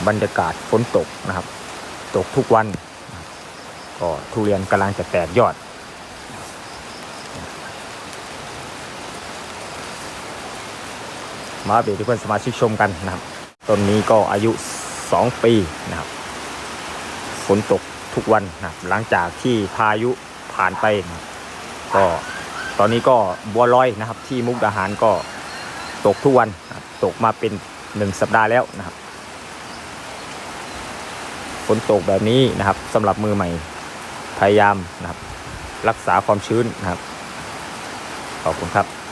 บรรยากาศฝนตกนะครับตกทุกวันก็ทุเรียนกำลังจะแตกยอดมาอัปเดตให้เพื่อนสมาชิกชมกันนะครับต้นนี้ก็อายุ2 ปีนะครับฝนตกทุกวันนะครับหลังจากที่พายุผ่านไปนะก็ตอนนี้ก็บัวลอยนะครับที่มุกดาหารก็ตกทุกวันนะครับตกมาเป็น1 สัปดาห์แล้วนะครับฝนตกแบบนี้นะครับสำหรับมือใหม่พยายามนะครับรักษาความชื้นนะครับขอบคุณครับ